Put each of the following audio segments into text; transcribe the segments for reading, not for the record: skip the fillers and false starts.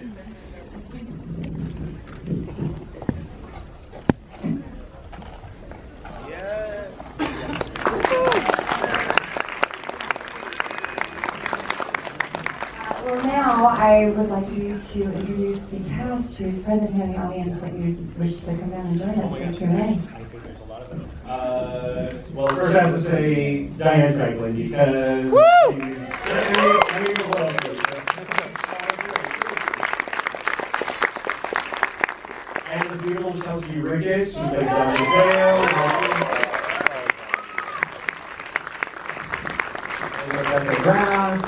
Well, now I would like you to introduce the cast who's present here in the audience that you wish to come down and join us for Q&A. Well, first I have to say Diane Franklin because she's and the beautiful Chelsea Ricketts, who plays Ronald DeFeo, and Rebekah Graf.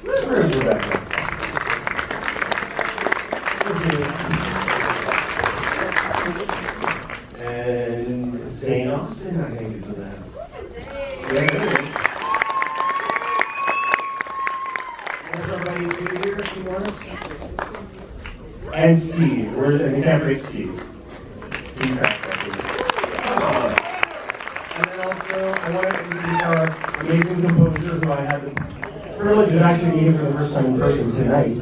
Where's Rebekah? And Zane Austin, I think, is in the house. There's somebody here, if you want. And Steve. We can't forget Steve. Steve Trzaska. And then also, I want to introduce our amazing composer who I had the privilege of actually meeting for the first time in person tonight.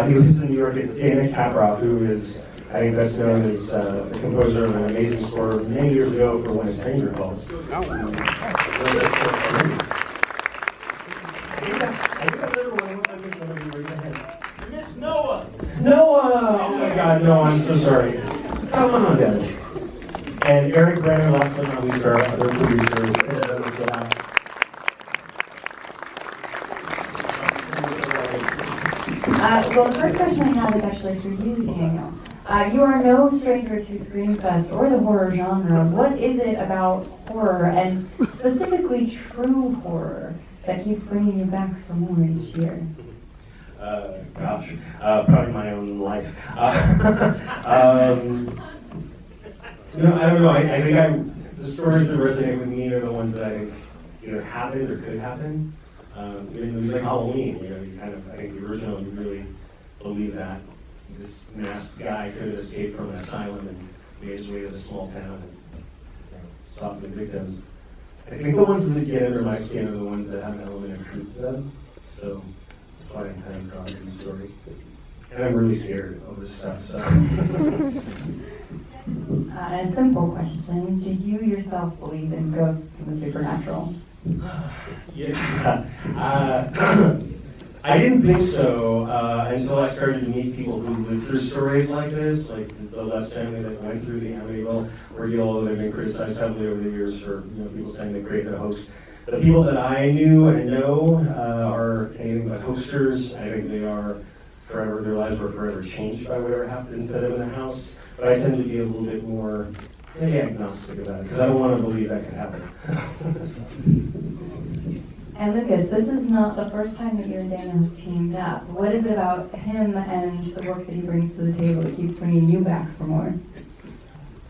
He lives in New York. It's Kaproff, who is, I think, best known as the composer of an amazing score many years ago for When a Stranger Calls. I think that's everyone. Once I miss somebody, raise their hand. You missed Noah! Noah! Oh my God, no, I'm so sorry. Come on, Dad. And Noa Brenner, last but not least, our other producer. Well, the first question I have is actually for you, Daniel. You are no stranger to ScreamFest or the horror genre. What is it about horror, and specifically true horror, that keeps bringing you back for more each year? Probably my own life. No, I don't know. I think the stories that resonate with me are the ones that I think either happened or could happen. In movies like Halloween, you kind of, I think the original, you really believe that this masked guy could have escaped from an asylum and made his way to the small town and sought the victims. I think the ones that get under my skin are the ones that have an element of truth to them. So that's why I'm kind of drawn to these stories. And I'm really scared of this stuff. So. A simple question: do you yourself believe in ghosts and the supernatural? Yeah. I didn't think so until I started to meet people who lived through stories like this, like the Les family that went through the Amityville ordeal. They've been criticized heavily over the years for people saying they created a hoax. The people that I knew and know are anything but hoaxers. I think they are forever, their lives were forever changed by whatever happened to them in the house. But I tend to be a little bit more agnostic about it, because I don't want to believe that could happen. And Lucas, this is not the first time that you and Daniel have teamed up. What is it about him and the work that he brings to the table that keeps bringing you back for more?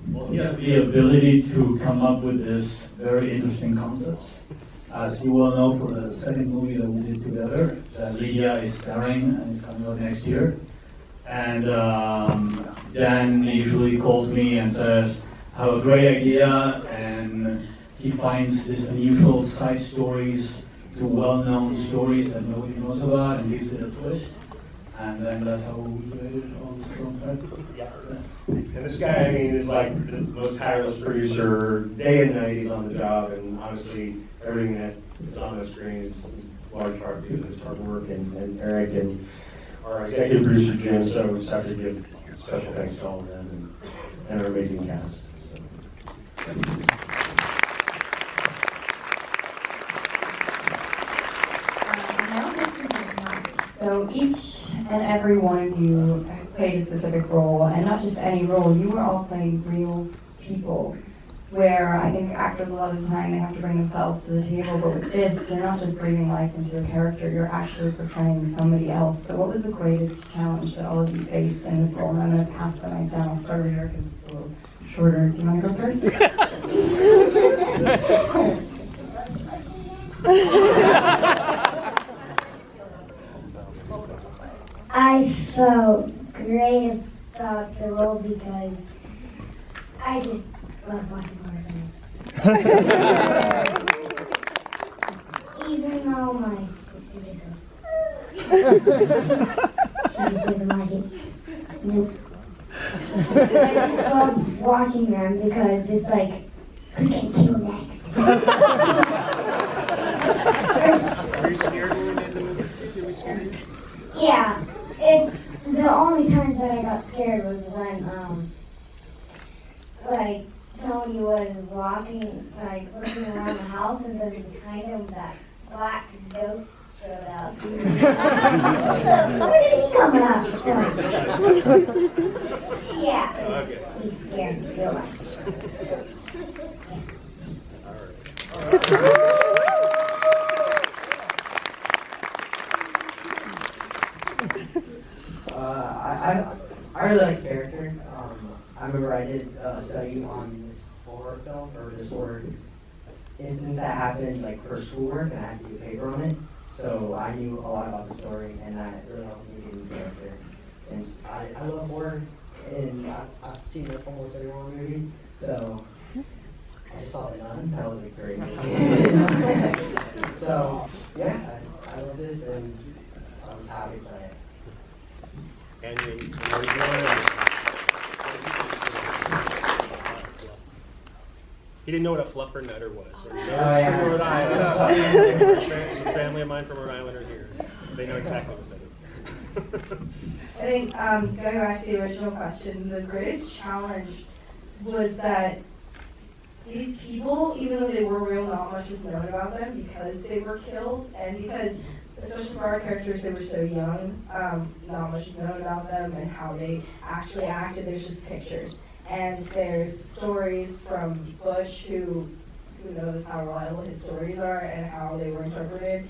Well, he has the ability to come up with this very interesting concepts. As you well know, for the second movie that we did together, Lydia is starring and is coming out next year. And Dan usually calls me and says, I have a great idea, and he finds these unusual side stories to well-known stories that nobody knows about and gives it a twist. And then that's how we created all this film. Yeah. And this guy, I mean, is like the most tireless producer. Day and night, he's on the job, and honestly, everything that is on the screen is in large part because of his hard work, and Eric and our executive producer Jim. So we just have to give special thanks to all of them and our amazing cast. So each and every one of you played a specific role, and not just any role. You were all playing real people, where I think actors a lot of the time they have to bring themselves to the table, but with this, you're not just breathing life into a character, you're actually portraying somebody else. So what was the greatest challenge that all of you faced in this role? And I'm going to pass the mic down. I'll start with Eric, because it's a little shorter. Do you want to go first? I felt great about the role because I just love watching horror films. Even though my sister is just doesn't like it. Nope. I just love watching them because it's like, who's getting killed next? Were you scared when we did the movie? Were you scared? Yeah. The only times that I got scared was when, like, somebody was walking, like, looking around the house, and then behind him, that black ghost showed up. Where did he come up? Yeah. Okay. He scared me real much. I really like the character. I remember I did a study on this horror film, or this horror incident that happened like for schoolwork, and I had to do a paper on it. So I knew a lot about the story, and that really helped me get the character. And I love horror, and I've seen almost every horror movie, so I just saw The Nun. That was a great movie. So yeah, I love this, and I was happy to play it. And where you going? He didn't know what a fluffernutter was. So from Rhode Island. Some family of mine from Rhode Island are here. They know exactly what that is. I think going back to the original question, the greatest challenge was that these people, even though they were real, not much was known about them because they were killed, and because, especially for our characters, they were so young, not much is known about them and how they actually acted. There's just pictures. And there's stories from Butch, who knows how reliable his stories are and how they were interpreted.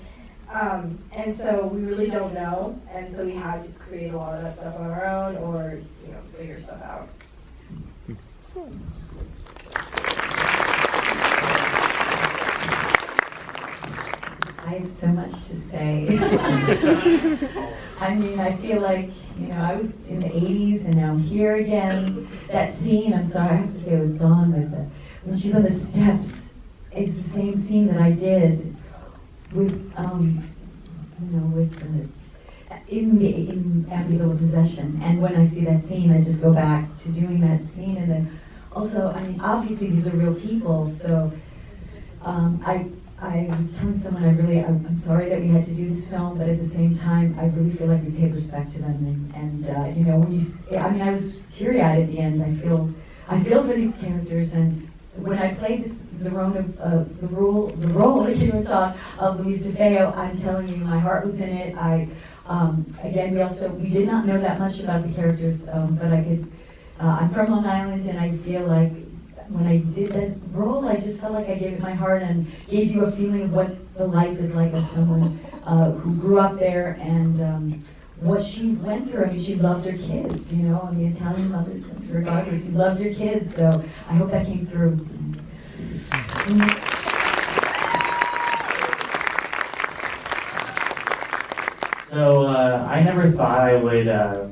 And so we really don't know, and so we had to create a lot of that stuff on our own, or figure stuff out. I have so much to say. I mean, I feel like, I was in the 80s and now I'm here again. That scene, I'm sorry, I have to say it was Dawn, but when she's on the steps, it's the same scene that I did with, in Amityville Possession. And when I see that scene, I just go back to doing that scene. And then also, I mean, obviously these are real people, so I was telling someone I'm sorry that we had to do this film, but at the same time, I really feel like we paid respect to them. And when I was teary-eyed at the end. I feel for these characters, and when I played the role that you saw of Louise DeFeo, I'm telling you, my heart was in it. We did not know that much about the characters, but I'm from Long Island, and I feel like when I did that role, I just felt like I gave it my heart and gave you a feeling of what the life is like of someone who grew up there and what she went through. I mean, she loved her kids, and the Italian mothers, regardless, you loved your kids, so I hope that came through. So I never thought I would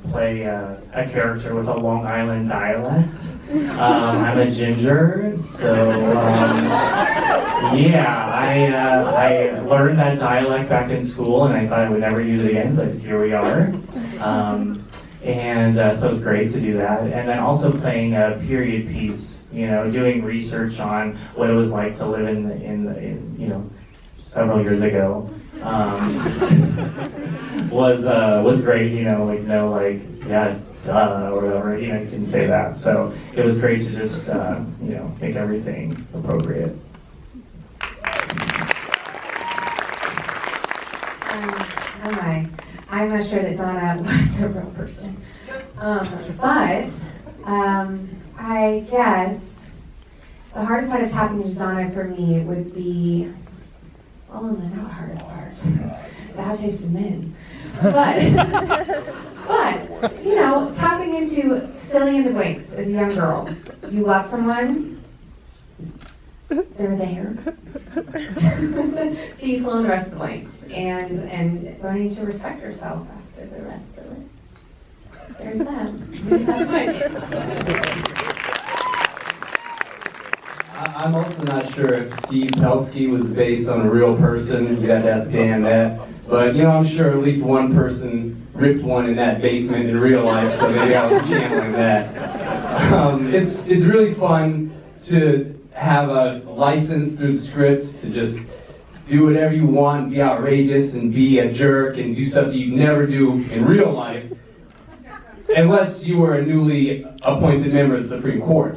play a character with a Long Island dialect. I'm a ginger, so I learned that dialect back in school, and I thought I would never use it again, but here we are. So it's great to do that. And then also playing a period piece, doing research on what it was like to live in several years ago. Was great, or whatever, you can say that. So it was great to just, make everything appropriate. Hi. I'm not sure that Donna was a real person. But I guess the hardest part of tapping into Donna for me would be, well, no, not the hardest part. Bad taste in men. But, tapping into filling in the blanks as a young girl. You love someone, they're there. So you fill in the rest of the blanks and learning to respect yourself after the rest of it. There's that. That's Mike. I'm also not sure if Steve Pelsky was based on a real person. You'd have to ask Dan that. But, I'm sure at least one person ripped one in that basement in real life, so maybe I was channeling that. It's really fun to have a license through the script to just do whatever you want, be outrageous and be a jerk and do stuff that you never do in real life, unless you were a newly appointed member of the Supreme Court.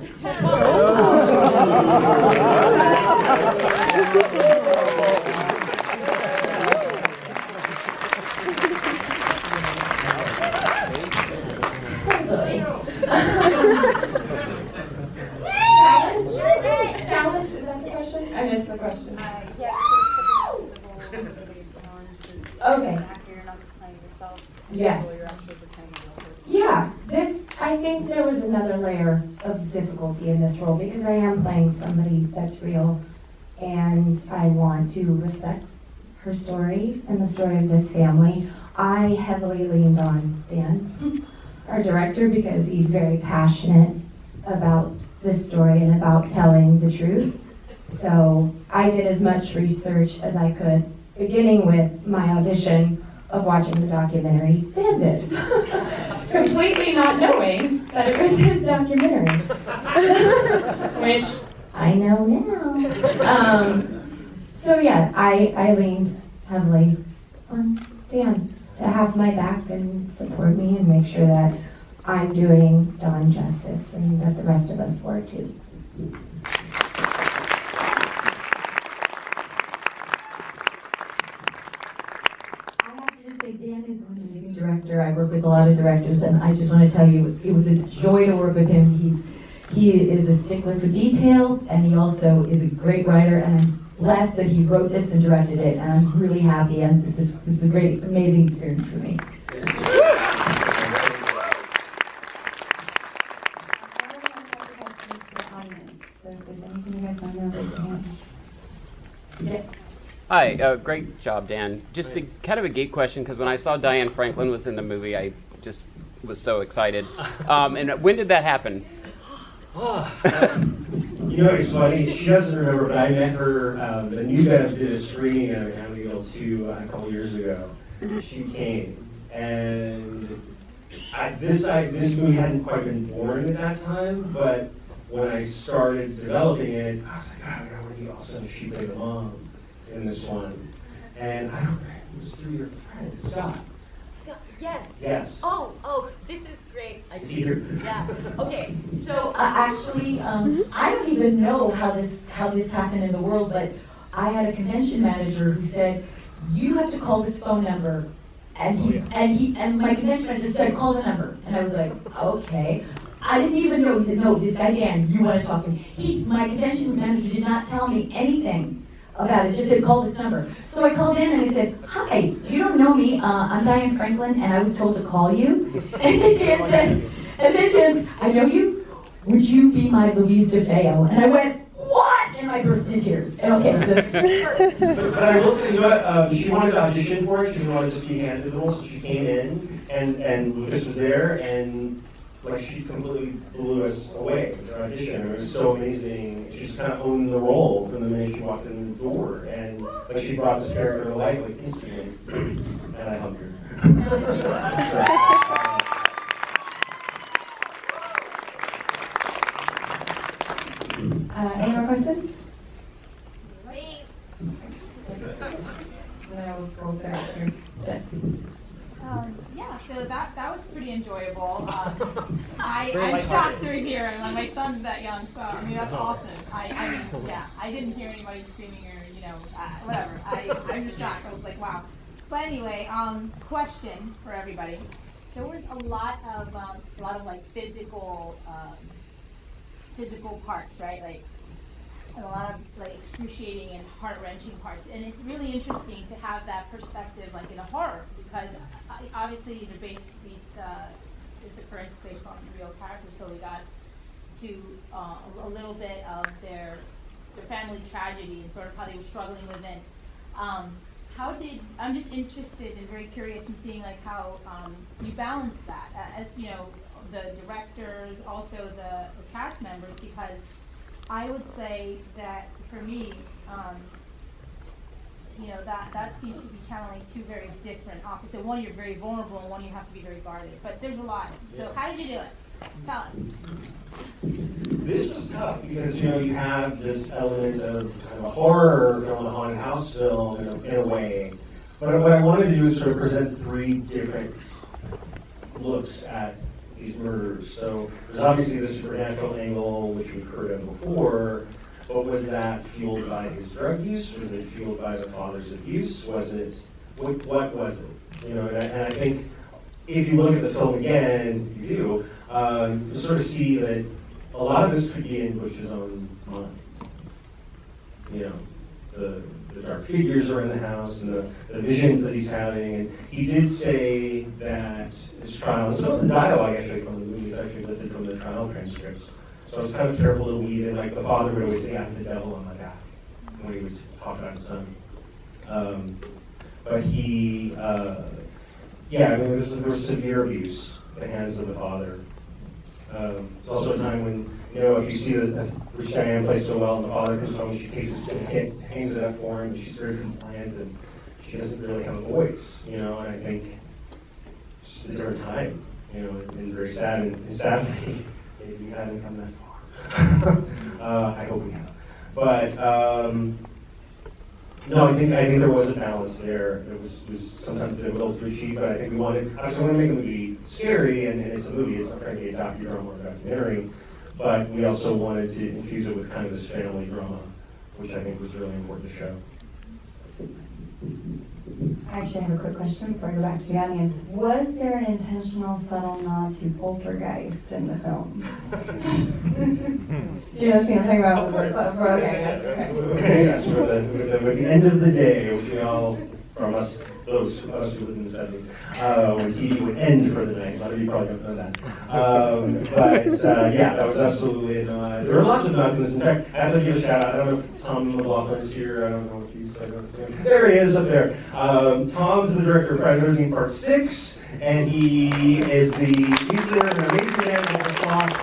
Challenge? Is that the question? I missed the question. Okay. Yes. Yeah, I think there was another layer of difficulty in this role because I am playing somebody that's real and I want to respect her story and the story of this family. I heavily leaned on Dan, our director, because he's very passionate about this story and about telling the truth. So I did as much research as I could, beginning with my audition of watching the documentary Dan did. Completely not knowing that it was his documentary, which I know now. So yeah, I leaned heavily on Dan to have my back and support me and make sure that I'm doing Dawn justice and that the rest of us were too. Dan is an amazing director. I work with a lot of directors, and I just want to tell you, it was a joy to work with him. He is a stickler for detail, and he also is a great writer, and I'm blessed that he wrote this and directed it, and I'm really happy, and this is a great, amazing experience for me. So if there's anything you guys want to know, raise your hand. Yes. Hi, great job, Dan. Just kind of a gate question, because when I saw Diane Franklin was in the movie, I just was so excited. And when did that happen? You know, it's funny, she doesn't remember, but I met her, the New Bev did a screening at Amityville 2 a couple years ago. She came, and this movie hadn't quite been born at that time, but when I started developing it, I was like, God, that would be awesome if she played the mom in this one. And I don't know, it was through your friend, Scott. Yes. Yes. Oh, this is great. Is he here? Yeah. Okay. So actually, I don't even know how this happened in the world, but I had a convention manager who said, "You have to call this phone number," and my convention manager said, "Call the number," and I was like, "Okay." I didn't even know. He said, "No, this guy Dan, you want to talk to him." My convention manager did not tell me anything about it, just said, "Call this number." So I called in and I said, "Hi, you don't know me, I'm Diane Franklin, and I was told to call you." And then says, "I know you, would you be my Louise DeFeo?" And I went, "What?" And I burst into tears. And okay, so. But I will say, you know what, she wanted to audition for it, she didn't want to just be handed the role, so she came in, and Lucas was there, and like she completely blew us away with her audition. It was so amazing. She just kind of owned the role from the minute she walked in the door, and like she brought this character to life like instantly. And I hugged her. Any more questions? Yeah, so that was pretty enjoyable. I'm shocked to hear, and my son's that young, so I mean that's awesome. I mean, yeah, I didn't hear anybody screaming or whatever. I'm just shocked. I was like, wow. But anyway, question for everybody. There was a lot of like physical parts, right? Like a lot of like excruciating and heart-wrenching parts, and it's really interesting to have that perspective, like in a horror, because obviously this occurrence based on real characters, so we got to a little bit of their family tragedy and sort of how they were struggling with it. I'm just interested and very curious in seeing like how you balance that as the directors, also the cast members, because I would say that for me, you know, that seems to be channeling two very different opposites. One, you're very vulnerable, and one, you have to be very guarded. But there's a lot. So how did you do it? Tell us. This was tough because, you know, you have this element of kind of a horror film, a haunted house film in a way. But what I wanted to do is sort of present three different looks at these murders. So there's obviously the supernatural angle, which we've heard of before, but was that fueled by his drug use? Was it fueled by the father's abuse? Was it, what was it? You know, and I think if you look at the film again, you do, you sort of see that a lot of this could be in Bush's own mind. You know, the dark figures are in the house and the visions that he's having. And he did say that his trial, and some of the dialogue actually from the movie is actually lifted from the trial transcripts. So I was kind of careful to weed in, like the father would always say, "I have the devil on my back," when he would talk about his son. But he, yeah, I mean, there was severe abuse at the hands of the father. There's also a time when, you know, if you see which Diane plays so well, and the father comes home, she takes his hit, hangs it up for him, and she's very compliant, and she doesn't really have a voice, you know, and I think it's just a different time, you know, and very sad, and sadly, maybe we haven't come that far. I hope we have. But, no, I think there was a balance there. It was sometimes difficult to achieve, but I think we wanted, obviously we want to make the movie scary, and it's a movie, it's not frankly a docudrama or a documentary, but we also wanted to infuse it with kind of this family drama, which I think was really important to show. I actually have a quick question before I go back to the audience. Was there an intentional subtle nod to Poltergeist in the film? Do you know what I'm talking about? Okay, yes, with the end of the day, which we all, from us, those of us who lived in the 70s, when TV would end for the night. A lot of you probably don't know that. But yeah, that was absolutely a nod. There were lots of nods in this. In fact, I have to give a shout out. I don't know if Tom McLaughlin is here. I don't know if he's there. He is up there. Tom's the director of Friday the 13th Part 6, and he is the lead singer in Amazing Man with the Slots.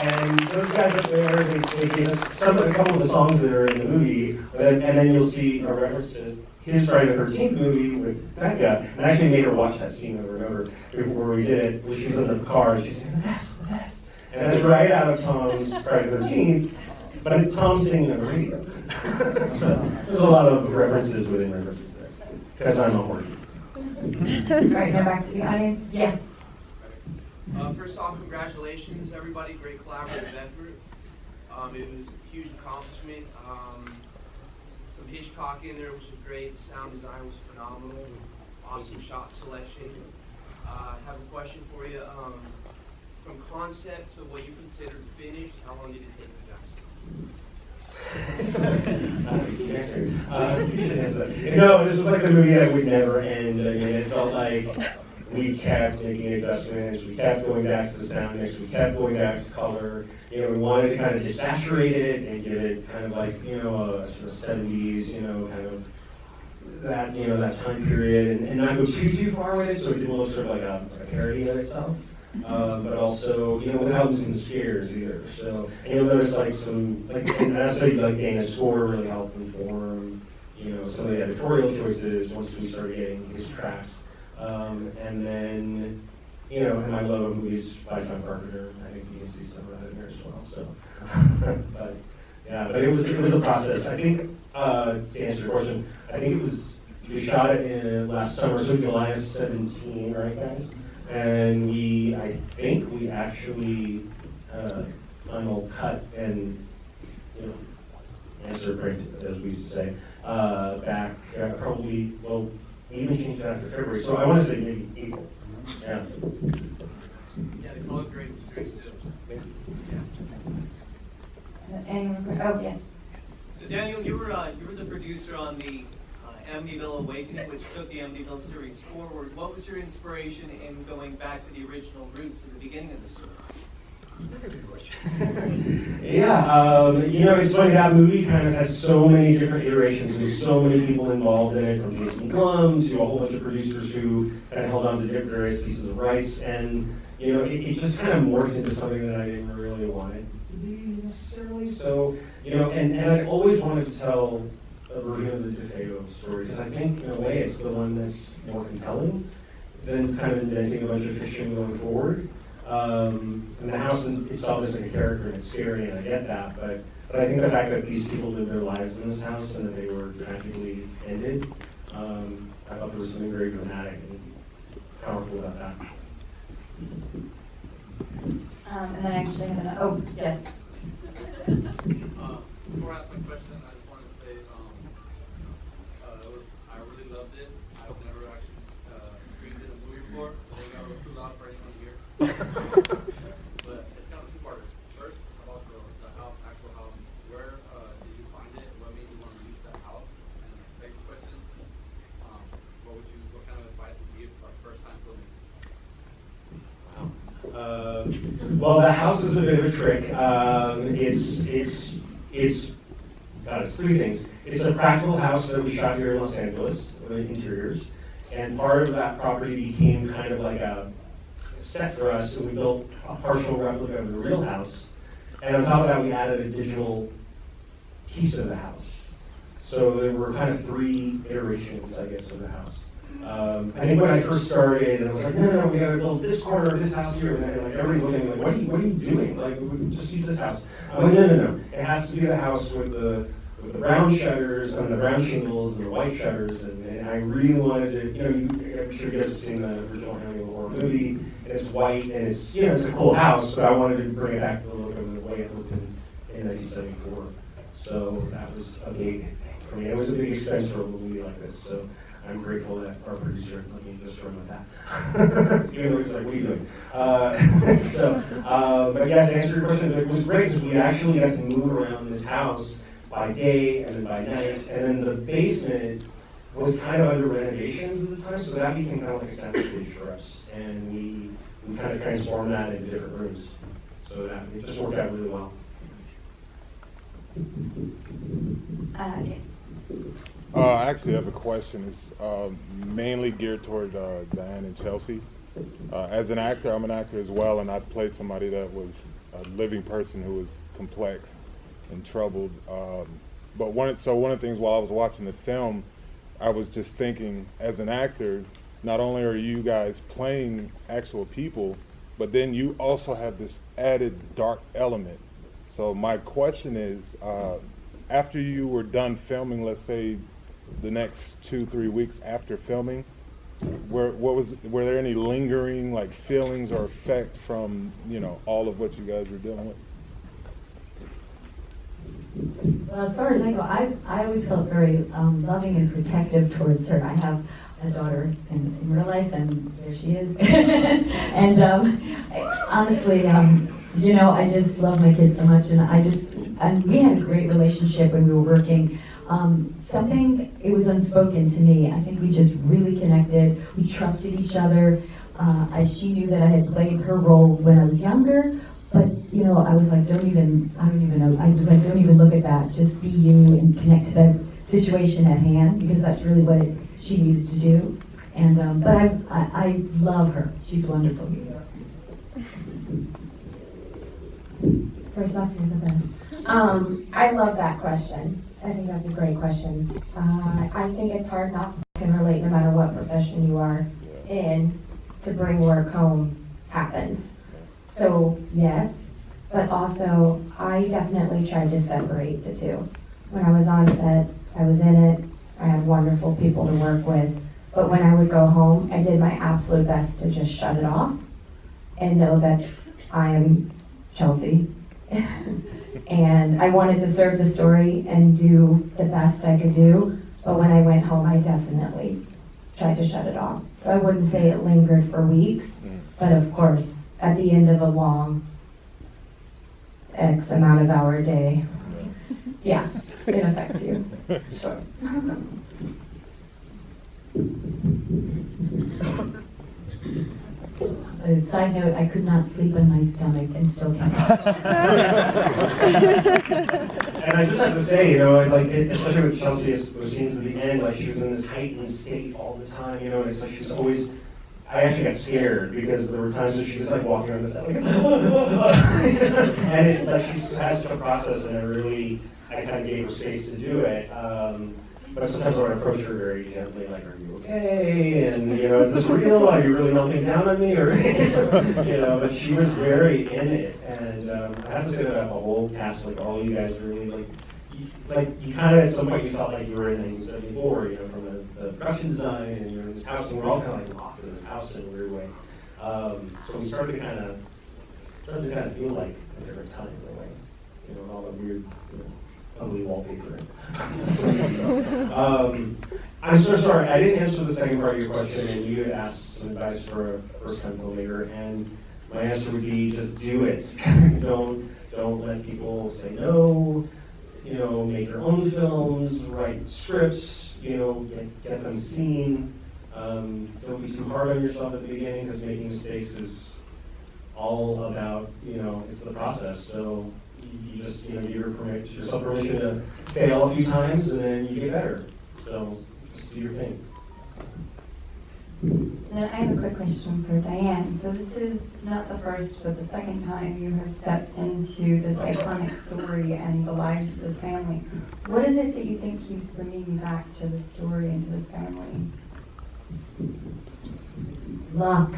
And those guys up there, they gave us a couple of the songs that are in the movie, and then you'll see a reference to his Friday the 13th movie with Rebekah, and I actually made her watch that scene over and over before we did it, where she's in the car and she's saying, the best. And that's right out of Tom's Friday the 13th, but it's Tom singing on the radio. So there's a lot of references within references there, because I'm a horny. All right, now back to the audience. Yes. First off, congratulations, everybody. Great collaborative effort. It was a huge accomplishment. Some Hitchcock in there, which was great. The sound design was phenomenal. Awesome shot selection. I have a question for you. From concept to what you considered finished, how long did it take you guys? No, this was like a movie that would never end. I mean, it felt like we kept making adjustments, we kept going back to the sound mix, we kept going back to color. You know, we wanted to kind of desaturate it and give it kind of like, you know, a sort of 70s, you know, kind of that, you know, that time period, and not go too far with it, so it didn't look sort of like a parody of itself. But also, you know, without losing the scares either. So, and you'll notice like some, like, and that's like Dana's score really helped inform, you know, some of the editorial choices once we started getting his tracks. And then, you know, and my love of movies by John Carpenter, I think you can see some of that in there as well. So, but yeah, but it was a process. I think to answer your question, I think we shot it in last summer, so July of 17, right, guys? And I think we actually final cut and, you know, answer print, as we used to say, back probably, well, we even changed that after February, so I want to say maybe April. Yeah. Yeah, the color grade was great too. Oh, yes. So Daniel, you were the producer on the Amityville Awakening, which took the Amityville series forward. What was your inspiration in going back to the original roots at the beginning of the story? Yeah, you know, it's funny, that movie kind of had so many different iterations. There's so many people involved in it, from Jason Blum to a whole bunch of producers who kind of held on to various pieces of rights, and you know, it just kind of morphed into something that I didn't really want it to be necessarily. So, you know, and I always wanted to tell a version of the DeFeo story, because I think in a way it's the one that's more compelling than kind of inventing a bunch of fiction going forward. And the house itself is like a character and it's scary, and I get that, but I think the fact that these people lived their lives in this house and that they were tragically ended, I thought there was something very dramatic and powerful about that. And then I actually have an, oh, yes. Before I ask my question, I just wanted to say I really loved it. I've never actually screened in a movie before. I think I was too loud for anyone here. But it's kind of two-parter. First, about the house, actual house. Where did you find it? What made you want to use that house? And second question, what kind of advice would you give for first time filming? Well, the house is a bit of a trick. It's three things. It's a practical house that we shot here in Los Angeles, with interiors, and part of that property became kind of like a set for us, so we built a partial replica of the real house, and on top of that we added a digital piece of the house. So there were kind of three iterations, I guess, of the house. I think when I first started, and I was like, no, we gotta build this corner of this house here, and then like everybody's looking at me like, what are you doing? Like, just use this house. I'm like, no. It has to be the house with the brown shutters, and the brown shingles, and the white shutters, and I really wanted to, I'm sure you guys have seen the original Amityville horror movie, and it's white, and it's, it's a cool house, but I wanted to bring it back to the look of the way it looked in 1974. So that was a big thing for me. It was a big expense for a movie like this, so I'm grateful that our producer let me just run with that. Even though he's like, what are you doing? But yeah, to answer your question, it was great because we actually got to move around this house by day and then by night. And then the basement was kind of under renovations at the time, so that became kind of like a sound stage for us. And we kind of transformed that into different rooms. So that it just worked out really well. Yeah. I actually have a question. It's mainly geared toward Diane and Chelsea. As an actor, I'm an actor as well, and I played somebody that was a living person who was complex and troubled. But one of the things while I was watching the film, I was just thinking, as an actor, not only are you guys playing actual people, but then you also have this added dark element. So my question is, after you were done filming, let's say the next 2-3 weeks after filming, were there any lingering like feelings or effect from all of what you guys were dealing with? Well, as far as I go, I always felt very loving and protective towards her. I have a daughter in real life, and there she is. And honestly, I just love my kids so much, and we had a great relationship when we were working. It was unspoken to me. I think we just really connected. We trusted each other. She knew that I had played her role when I was younger, but I was like, I don't even know. I was like, don't even look at that. Just be you and connect to the situation at hand, because that's really what she needed to do. And but I love her. She's wonderful. First off, you're the best. I love that question. I think that's a great question. I think it's hard not to can relate no matter what profession you are in to bring work home happens. So yes, but also I definitely tried to separate the two. When I was on set, I was in it. I had wonderful people to work with. But when I would go home, I did my absolute best to just shut it off and know that I am Chelsea. And I wanted to serve the story and do the best I could do, but when I went home, I definitely tried to shut it off. So I wouldn't say it lingered for weeks, but of course, at the end of a long X amount of hour day, yeah, it affects you. Sure. A side note, I could not sleep on my stomach and still can't. And I just have to say, especially with Chelsea, those scenes at the end, like she was in this heightened state all the time, and it's like she was always I actually got scared because there were times that she was like walking around the set like, and it, like she has such a process, and I kind of gave her space to do it. But sometimes I would approach her very gently, like, "Are you okay? And you know, is this real? Are you really melting down on me?" Or you know, but she was very in it, and I have to say that I have a whole cast, like all you guys really like you kind of at some point you felt like you were in 1974, you know, from the production design, and you're in this house, and we're all kind of like locked in this house in a weird way. So we started to kind of feel like a different time in a way, you know, and all the weird, you know, ugly wallpaper. I'm so sorry, I didn't answer the second part of your question, and you had asked some advice for a first-time filmmaker, and my answer would be just do it. Don't let people say no. You know, make your own films, write scripts, you know, get them seen. Don't be too hard on yourself at the beginning, because making mistakes is all about, you know, it's the process. So you just, you know, give yourself permission to fail a few times, and then you get better. So just do your thing. Then I have a quick question for Diane. So this is not the first, but the second time you have stepped into this iconic story and the lives of this family. What is it that you think keeps bringing you back to the story and to this family? Luck.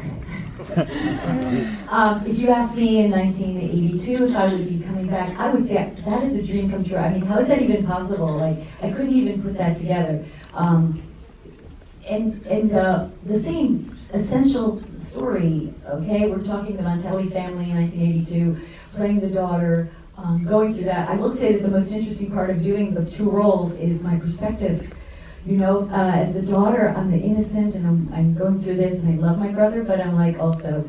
If you asked me in 1982 if I would be coming back, I would say that is a dream come true. I mean, how is that even possible? Like, I couldn't even put that together. And the same essential story, okay? We're talking the Montelli family in 1982, playing the daughter, going through that. I will say that the most interesting part of doing the two roles is my perspective. You know, as the daughter, I'm the innocent, and I'm going through this, and I love my brother, but I'm like also,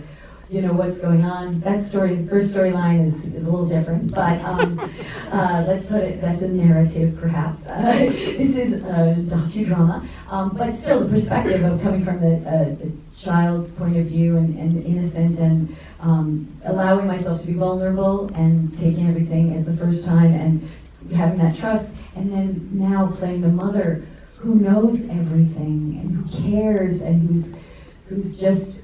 you know, what's going on. That story, the first storyline is a little different, but let's put it, that's a narrative perhaps. This is a docudrama, but still the perspective of coming from the child's point of view and innocent, and allowing myself to be vulnerable and taking everything as the first time and having that trust, and then now playing the mother who knows everything and who cares and who's just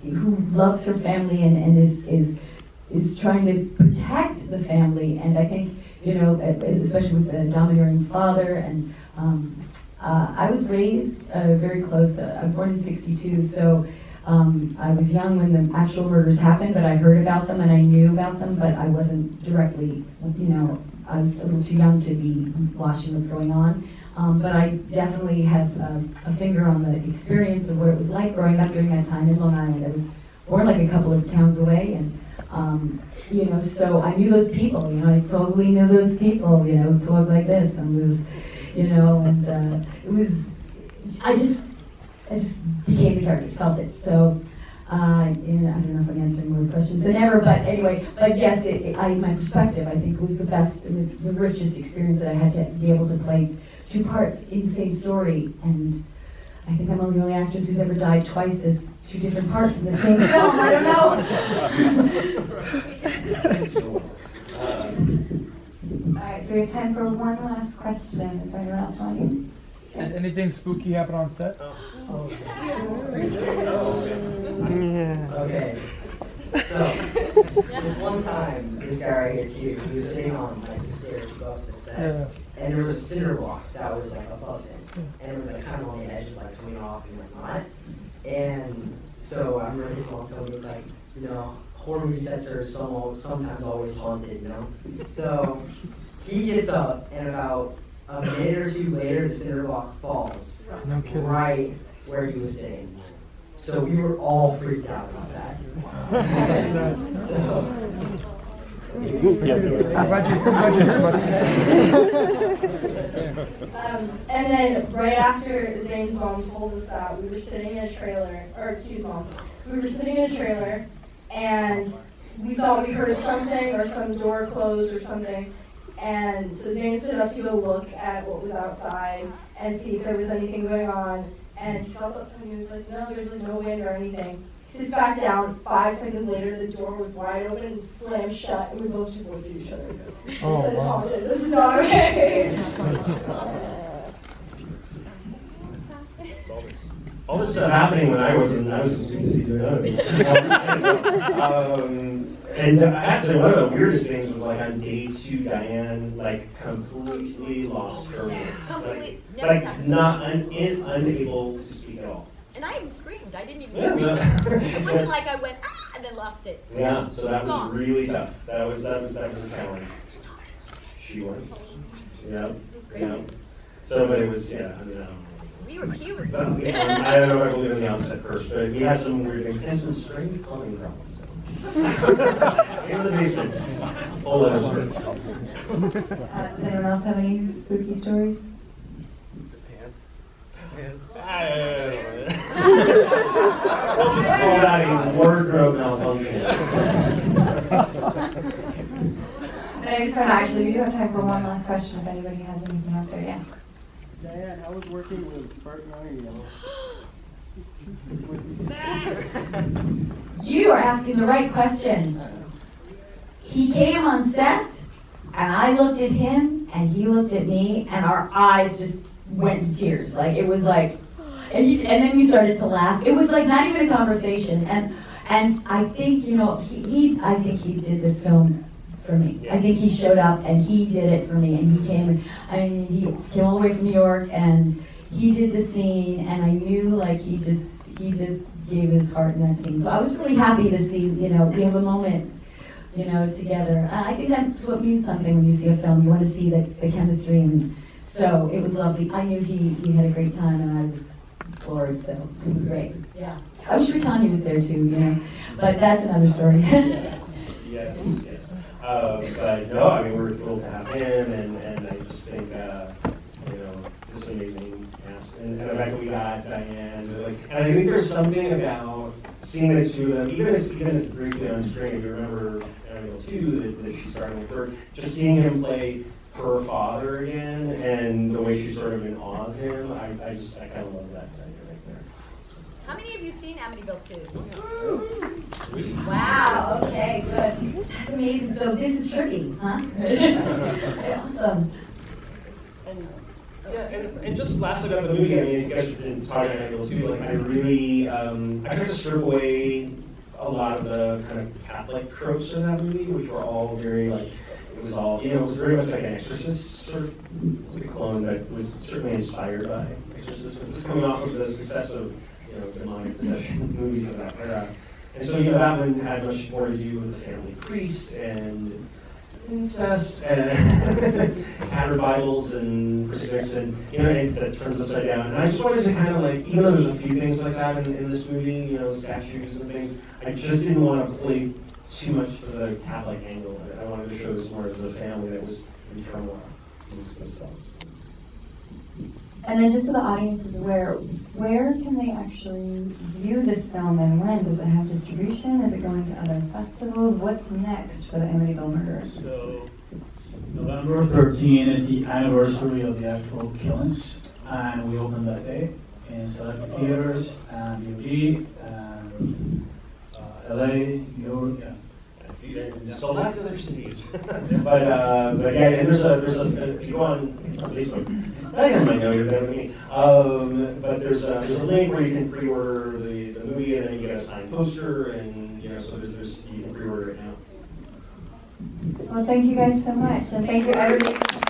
who loves her family and is trying to protect the family. And I think, you know, especially with the domineering father, and I was raised very close. I was born in '62, so I was young when the actual murders happened, but I heard about them and I knew about them, but I wasn't directly, you know, I was a little too young to be watching what's going on. But I definitely have a finger on the experience of what it was like growing up during that time in Long Island. I was born like a couple of towns away, and you know, so I knew those people. You know, I totally knew those people. You know, talk like this, and was, you know, and it was. I just became the character, felt it. So. I don't know if I'm answering more questions than ever, but anyway, but yes, my perspective, I think, was the best and the richest experience that I had to be able to play two parts in the same story. And I think I'm the only actress who's ever died twice as two different parts in the same film. I don't know. All right, so we have time for one last question. Is there anyone else on Did anything spooky happen on set? Okay. So, this one time, this guy right here, Kue, he was sitting on like the stairs to go up to the set, and there was a cinder block that was like above him, and it was like kind of on the edge of like coming off and whatnot. And so I remember his mom told me, it's like, you know, horror movie sets are sometimes always haunted, you know. So he gets up, and about a minute or two later, the cinder block falls right where he was sitting. So we were all freaked out about that. I'm glad you're here, And then right after Zane's mom told us that, we were sitting in a trailer, or Kue's mom, we were sitting in a trailer, and we thought we heard something, or some door closed or something. And so Zane stood up to go look at what was outside and see if there was anything going on. And he felt us, and he was like, no, there's like no wind or anything. He sits back down. 5 seconds later, the door was wide open and slammed shut, and we both just looked at each other. This is haunted. This is not okay. all this stuff happening when I was in student seat doing other things. And actually, one of the weirdest things was like on day 2, Diane like completely lost her words, like not unable to speak at all. And I even screamed. I didn't even Yeah, scream. yeah. It wasn't like I went and then lost it. Yeah, so that was Gone. really tough. That was a challenge. She was. Yeah. So, but it was, yeah. I mean, I don't know. He was. I don't know if I believe in the outset first, but he had some weird things and some strange plumbing problems. In the basement. Whole other story. Does anyone else have any spooky stories? We'll just call that a wardrobe malfunction. But I just actually, we do have time for one last question if anybody has anything out there. Yeah. Diane, how was working with Spartan Audio? You are asking the right question. He came on set, and I looked at him, and he looked at me, and our eyes just went to tears. Like, it was like, and then we started to laugh. It was like not even a conversation. And I think, I think he did this film for me. I think he showed up, and he did it for me. And he came, he came all the way from New York, and he did the scene, and I knew, like, he just gave his heart in that scene. So I was really happy to see, we have a moment, together. I think that's what means something when you see a film. You want to see the chemistry, and so it was lovely. I knew he had a great time, and I was floored, so it was great. Yeah. I wish Tanya was there too, but that's another story. Yes. But no, I mean, we're thrilled to have him, and I just think, this is amazing cast. And the fact that we got Diane, and I think there's something about seeing the two of them, even as briefly on screen, if you remember Amityville 2, that she started with her, just seeing him play her father again, and the way she's sort of in awe of him, I kind of love that dynamic there. How many of you seen Amityville 2? Wow, okay, good. That's amazing. So this is tricky, huh? Awesome. And just lastly about the movie, I mean, you guys have been talking about Amityville too, like I really, I tried to strip away a lot of the kind of Catholic tropes in that movie, which were all very it was all, it was very much like an Exorcist sort of clone that was certainly inspired by Exorcist, just coming off of the success of, demonic possession movies of that era. And so, that one had much more to do with the family priest and incest and tattered Bibles and crucifix and, that turns upside down. And I just wanted to kind of even though there's a few things like that in this movie, statues and things, I just didn't want to play too much for the Catholic angle of it. I wanted to show this more as a family that was in turmoil amongst themselves. And then just so the audience is aware, where can they actually view this film and when? Does it have distribution? Is it going to other festivals? What's next for the Amityville Murders? So, November 13 is the anniversary of the actual killings, and we open that day in select theaters and VOD and LA, New York, yeah. So lots of other cities. but yeah, and there's a if you go on Facebook, I might know you're better than me. But there's a link where you can pre-order the movie, and then you get a signed poster, and so there's you can pre-order it now. Well, thank you guys so much, and thank you everybody.